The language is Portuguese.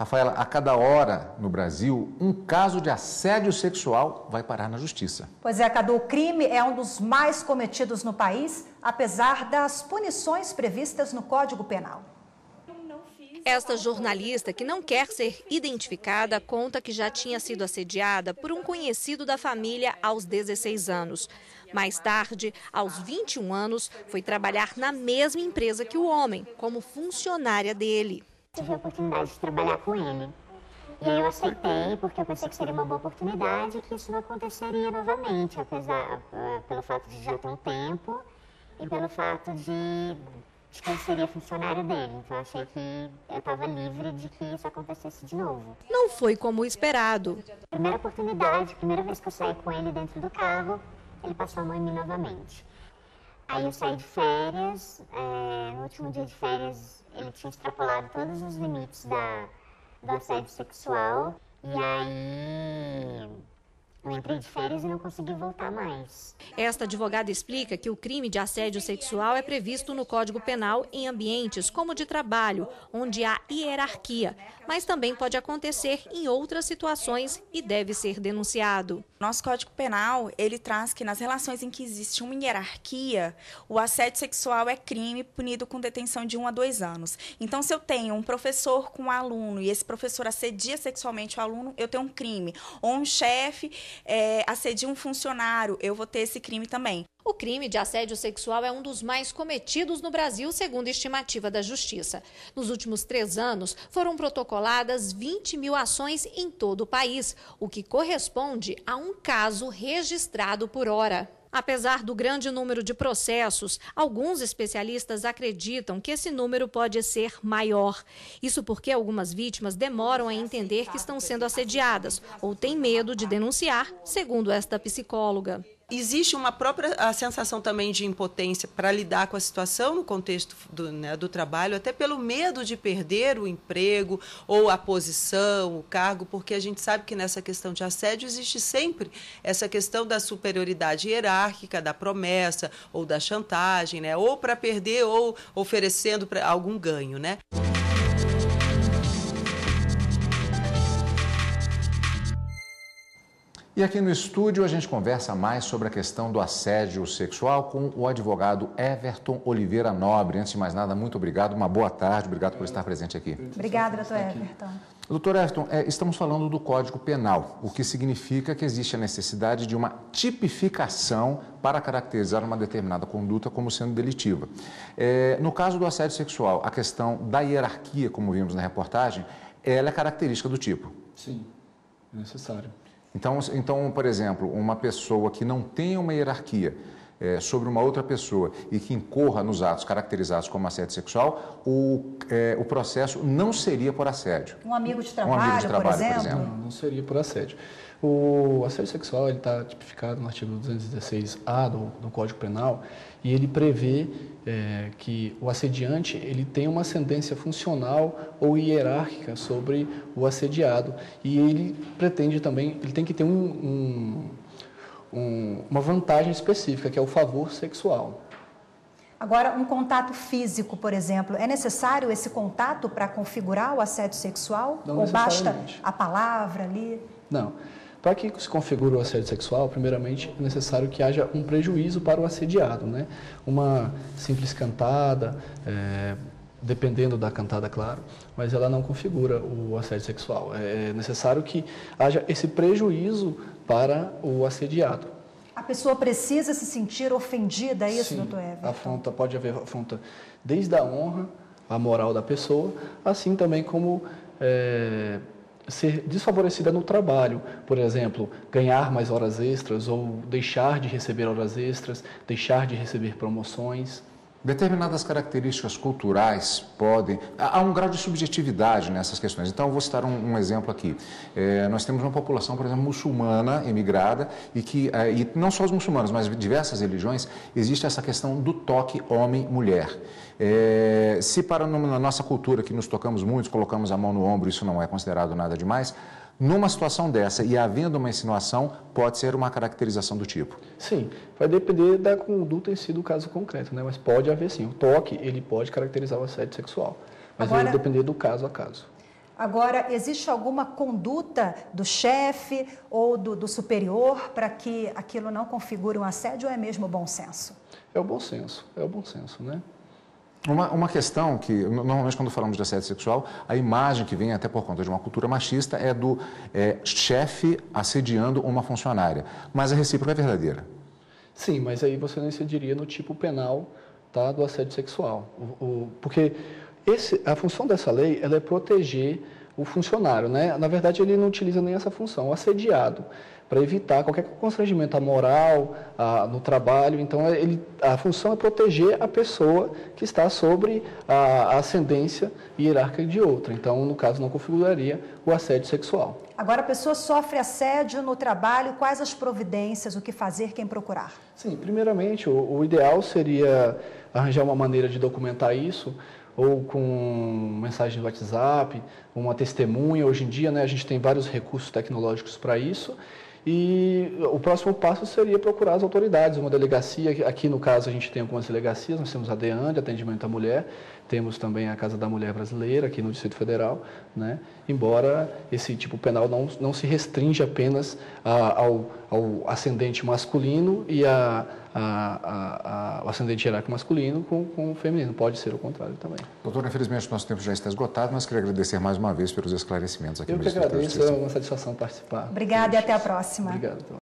Rafaela, a cada hora no Brasil, um caso de assédio sexual vai parar na justiça. Pois é, Cadu, o crime é um dos mais cometidos no país, apesar das punições previstas no Código Penal. Esta jornalista, que não quer ser identificada, conta que já tinha sido assediada por um conhecido da família aos 16 anos. Mais tarde, aos 21 anos, foi trabalhar na mesma empresa que o homem, como funcionária dele. Tive a oportunidade de trabalhar com ele. E aí eu aceitei, porque eu pensei que seria uma boa oportunidade e que isso não aconteceria novamente, apesar, pelo fato de já ter um tempo e pelo fato de que eu seria funcionário dele. Então eu achei que eu estava livre de que isso acontecesse de novo. Não foi como esperado. Primeira oportunidade, primeira vez que eu saí com ele dentro do carro, ele passou a mão em mim novamente. Aí eu saí de férias, no último dia de férias ele tinha extrapolado todos os limites do assédio sexual e aí eu entrei de férias e não consegui voltar mais. Esta advogada explica que o crime de assédio sexual é previsto no Código Penal em ambientes como de trabalho, onde há hierarquia, mas também pode acontecer em outras situações e deve ser denunciado. Nosso Código Penal, ele traz que nas relações em que existe uma hierarquia, o assédio sexual é crime punido com detenção de 1 a 2 anos. Então, se eu tenho um professor com um aluno e esse professor assedia sexualmente o aluno, eu tenho um crime. Ou um chefe assedia um funcionário, eu vou ter esse crime também. O crime de assédio sexual é um dos mais cometidos no Brasil, segundo a estimativa da Justiça. Nos últimos 3 anos, foram protocoladas 20 mil ações em todo o país, o que corresponde a um caso registrado por hora. Apesar do grande número de processos, alguns especialistas acreditam que esse número pode ser maior. Isso porque algumas vítimas demoram a entender que estão sendo assediadas ou têm medo de denunciar, segundo esta psicóloga. Existe uma própria sensação também de impotência para lidar com a situação no contexto do trabalho, até pelo medo de perder o emprego ou a posição, o cargo, porque a gente sabe que nessa questão de assédio existe sempre essa questão da superioridade hierárquica, da promessa ou da chantagem, né? Ou para perder ou oferecendo algum ganho, né? E aqui no estúdio a gente conversa mais sobre a questão do assédio sexual com o advogado Everton Oliveira Nobre. Antes de mais nada, muito obrigado, uma boa tarde, obrigado por estar presente aqui. Obrigada, doutor Everton. Doutor Everton, estamos falando do Código Penal, o que significa que existe a necessidade de uma tipificação para caracterizar uma determinada conduta como sendo delitiva. No caso do assédio sexual, a questão da hierarquia, como vimos na reportagem, ela é característica do tipo. Sim, é necessário. Então, por exemplo, uma pessoa que não tenha uma hierarquia sobre uma outra pessoa e que incorra nos atos caracterizados como assédio sexual, o processo não seria por assédio. Um amigo de trabalho, por exemplo? Não seria por assédio. O assédio sexual está tipificado no artigo 216-A do Código Penal e ele prevê que o assediante ele tem uma ascendência funcional ou hierárquica sobre o assediado e ele pretende também, ele tem que ter uma vantagem específica, que é o favor sexual. Agora, um contato físico, por exemplo, é necessário esse contato para configurar o assédio sexual? Não ou basta necessariamente. a palavra ali? Não. Para que se configure o assédio sexual, primeiramente é necessário que haja um prejuízo para o assediado, né? Uma simples cantada, dependendo da cantada, claro, mas ela não configura o assédio sexual. É necessário que haja esse prejuízo para o assediado. A pessoa precisa se sentir ofendida, é isso, Sim, doutor Everton? pode haver afronta desde a honra, a moral da pessoa, assim também como ser desfavorecida no trabalho, por exemplo, ganhar mais horas extras ou deixar de receber horas extras, deixar de receber promoções. Determinadas características culturais podem... Há um grau de subjetividade nessas questões. Então, eu vou citar um exemplo aqui. Nós temos uma população, por exemplo, muçulmana, imigrada, e não só os muçulmanos, mas diversas religiões, existe essa questão do toque homem-mulher. Se na nossa cultura, que nos tocamos muito, colocamos a mão no ombro, isso não é considerado nada demais, numa situação dessa e havendo uma insinuação, pode ser uma caracterização do tipo? Sim, vai depender da conduta em si do caso concreto, né? Mas pode haver sim. O toque, ele pode caracterizar o assédio sexual, mas vai depender do caso a caso. Agora, existe alguma conduta do chefe ou do superior para que aquilo não configure um assédio ou é mesmo bom senso? É o bom senso, né? Uma questão que, normalmente, quando falamos de assédio sexual, a imagem que vem, até por conta de uma cultura machista, é do chefe assediando uma funcionária. Mas a recíproca é verdadeira. Sim, mas aí você não incidiria no tipo penal, tá, do assédio sexual. Porque a função dessa lei ela é proteger o funcionário, né? Na verdade, ele não utiliza nem essa função, o assediado, para evitar qualquer constrangimento à moral, no trabalho. Então, a função é proteger a pessoa que está sobre a ascendência hierárquica de outra. Então, no caso, não configuraria o assédio sexual. Agora, a pessoa sofre assédio no trabalho, quais as providências, o que fazer, quem procurar? Sim, primeiramente, o ideal seria arranjar uma maneira de documentar isso, ou com mensagem de WhatsApp, uma testemunha. Hoje em dia, né, a gente tem vários recursos tecnológicos para isso. E o próximo passo seria procurar as autoridades, uma delegacia. Aqui, no caso, a gente tem algumas delegacias, nós temos a DEAN, de Atendimento à Mulher, temos também a Casa da Mulher Brasileira, aqui no Distrito Federal, né? Embora esse tipo penal não se restringe apenas ao ascendente masculino e o ascendente hierárquico masculino com o feminino, pode ser o contrário também. Doutor, infelizmente nosso tempo já está esgotado, mas queria agradecer mais uma vez pelos esclarecimentos aqui no Distrito. Eu que agradeço, é uma satisfação participar. Obrigada e até a próxima. Obrigado.